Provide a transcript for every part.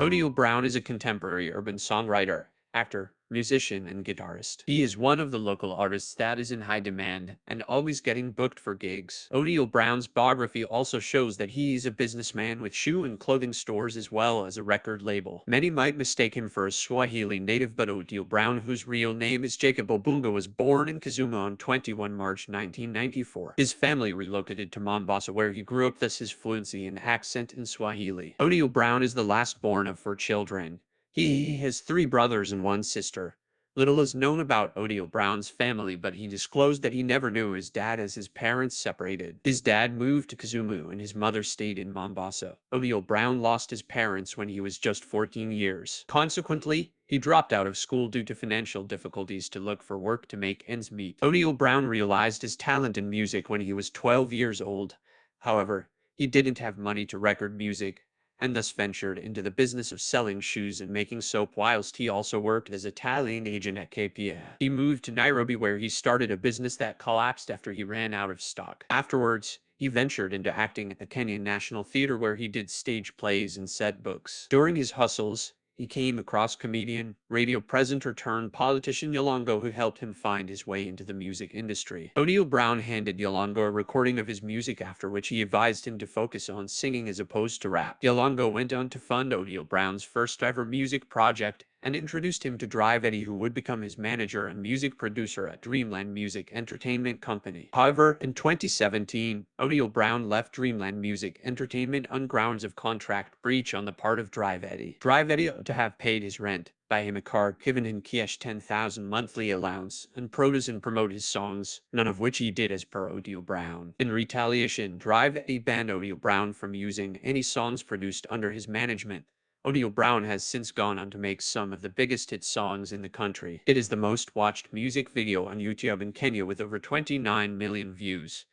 Otile Brown is a contemporary urban songwriter, actor, musician, and guitarist. He is one of the local artists that is in high demand and always getting booked for gigs. Otile Brown's biography also shows that he is a businessman with shoe and clothing stores as well as a record label. Many might mistake him for a Swahili native, but Otile Brown, whose real name is Jacob Obunga, was born in Kisumu on 21 March 1994. His family relocated to Mombasa, where he grew up, thus his fluency and accent in Swahili. Otile Brown is the last born of 4 children. He has 3 brothers and 1 sister. Little is known about Otile Brown's family, but he disclosed that he never knew his dad as his parents separated. His dad moved to Kisumu and his mother stayed in Mombasa. Otile Brown lost his parents when he was just 14 years. Consequently, he dropped out of school due to financial difficulties to look for work to make ends meet. Otile Brown realized his talent in music when he was 12 years old. However, he didn't have money to record music, and thus ventured into the business of selling shoes and making soap, whilst he also worked as a talent agent at KPA. He moved to Nairobi, where he started a business that collapsed after he ran out of stock. Afterwards, he ventured into acting at the Kenyan National Theatre, where he did stage plays and set books. During his hustles, he came across comedian, radio presenter turned politician Yolongo, who helped him find his way into the music industry. Otile Brown handed Yolongo a recording of his music, after which he advised him to focus on singing as opposed to rap. Yolongo went on to fund Otile Brown's first ever music project and introduced him to Drive Eddie, who would become his manager and music producer at Dreamland Music Entertainment Company. However, in 2017, Otile Brown left Dreamland Music Entertainment on grounds of contract breach on the part of Drive Eddie. Drive Eddie ought to have paid his rent, buy him a car, given him cash 10,000 monthly allowance, and produce and promote his songs, none of which he did as per Otile Brown. In retaliation, Drive Eddie banned Otile Brown from using any songs produced under his management. Otile Brown has since gone on to make some of the biggest hit songs in the country. It is the most watched music video on YouTube in Kenya with over 29 million views.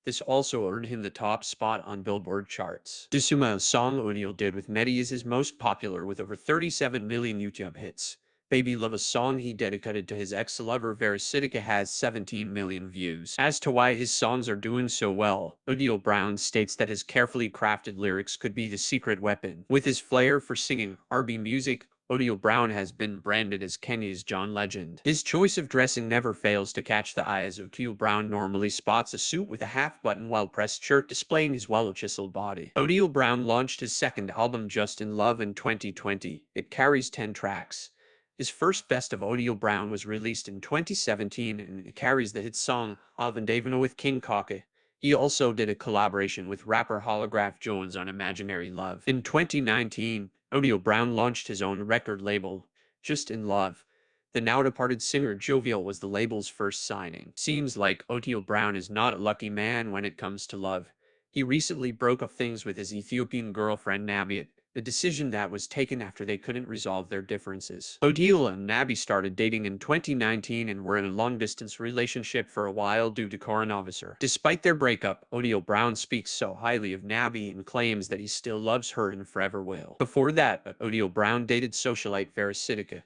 This also earned him the top spot on Billboard charts. Dusuma, a song Otile did with Mehdi, is his most popular with over 37 million YouTube hits. Baby Love, a song he dedicated to his ex-lover Verisitica, has 17 million views. As to why his songs are doing so well, Otile Brown states that his carefully crafted lyrics could be the secret weapon. With his flair for singing R&B music, Otile Brown has been branded as Kenya's John Legend. His choice of dressing never fails to catch the eye, as Otile Brown normally spots a suit with a half-button well-pressed shirt displaying his well-chiseled body. Otile Brown launched his second album, Just in Love, in 2020. It carries 10 tracks. His first Best of Otile Brown was released in 2017 and it carries the hit song Avendavana with King Kaka. He also did a collaboration with rapper Holograph Jones on Imaginary Love. In 2019, Otile Brown launched his own record label, Just in Love. The now-departed singer Jovial was the label's first signing. Seems like Otile Brown is not a lucky man when it comes to love. He recently broke up things with his Ethiopian girlfriend Nabiat, a decision that was taken after they couldn't resolve their differences. Otile and Nabi started dating in 2019 and were in a long-distance relationship for a while due to coronavirus. Despite their breakup, Otile Brown speaks so highly of Nabi and claims that he still loves her and forever will. Before that, Otile Brown dated socialite Verisitica.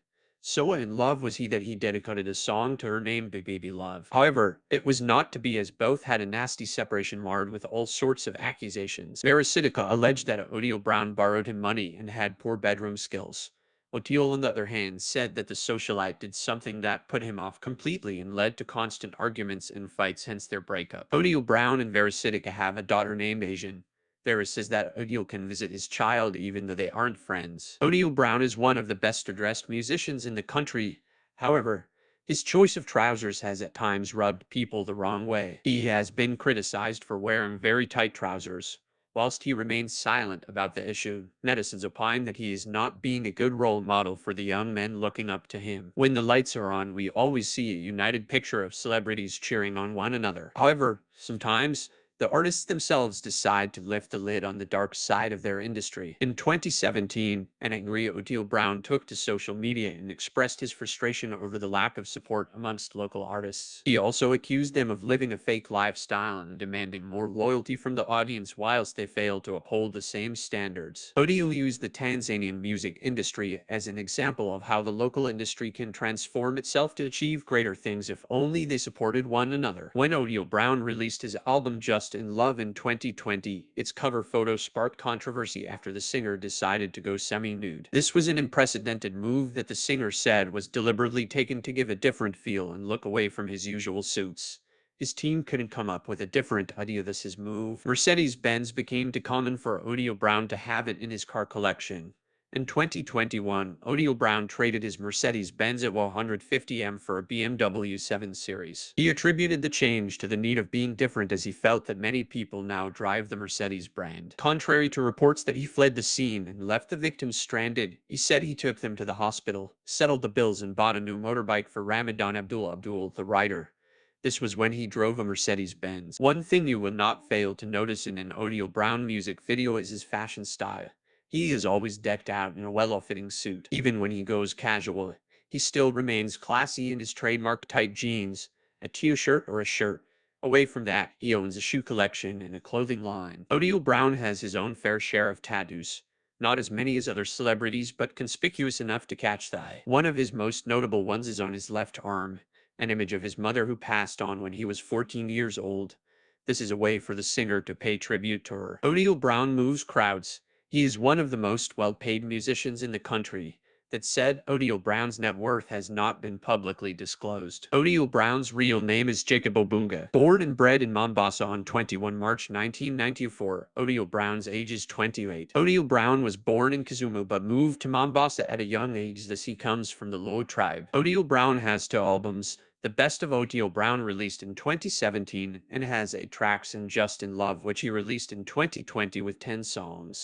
So in love was he that he dedicated a song to her named Baby Love. However, it was not to be, as both had a nasty separation marred with all sorts of accusations. Verisitica alleged that Otile Brown borrowed him money and had poor bedroom skills. Otile, on the other hand, said that the socialite did something that put him off completely and led to constant arguments and fights, hence their breakup. Otile Brown and Verisitica have a daughter named Asian. There says that Otile can visit his child even though they aren't friends. Otile Brown is one of the best-dressed musicians in the country. However, his choice of trousers has at times rubbed people the wrong way. He has been criticized for wearing very tight trousers. Whilst he remains silent about the issue, netizens opine that he is not being a good role model for the young men looking up to him. When the lights are on, we always see a united picture of celebrities cheering on one another. However, sometimes the artists themselves decide to lift the lid on the dark side of their industry. In 2017, an angry Otile Brown took to social media and expressed his frustration over the lack of support amongst local artists. He also accused them of living a fake lifestyle and demanding more loyalty from the audience whilst they failed to uphold the same standards. Otile used the Tanzanian music industry as an example of how the local industry can transform itself to achieve greater things if only they supported one another. When Otile Brown released his album Just Just in Love in 2020. Its cover photo sparked controversy after the singer decided to go semi-nude. This was an unprecedented move that the singer said was deliberately taken to give a different feel and look away from his usual suits. His team couldn't come up with a different idea. This his move. Mercedes-Benz became too common for Otile Brown to have it in his car collection. In 2021, Otile Brown traded his Mercedes-Benz at 150M for a BMW 7 Series. He attributed the change to the need of being different as he felt that many people now drive the Mercedes brand. Contrary to reports that he fled the scene and left the victims stranded, he said he took them to the hospital, settled the bills and bought a new motorbike for Ramadan Abdul, the writer. This was when he drove a Mercedes-Benz. One thing you will not fail to notice in an Otile Brown music video is his fashion style. He is always decked out in a well-fitting suit. Even when he goes casual, he still remains classy in his trademark tight jeans, a t-shirt or a shirt. Away from that, he owns a shoe collection and a clothing line. Otile Brown has his own fair share of tattoos. Not as many as other celebrities, but conspicuous enough to catch the eye. One of his most notable ones is on his left arm, an image of his mother who passed on when he was 14 years old. This is a way for the singer to pay tribute to her. Otile Brown moves crowds. He is one of the most well-paid musicians in the country. That said, Otile Brown's net worth has not been publicly disclosed. Otile Brown's real name is Jacob Obunga. Born and bred in Mombasa on 21 March 1994, Otile Brown's age is 28. Otile Brown was born in Kisumu but moved to Mombasa at a young age, thus he comes from the Luo tribe. Otile Brown has 2 albums. The Best of Otile Brown released in 2017 and has 8 tracks in Just in Love, which he released in 2020 with 10 songs.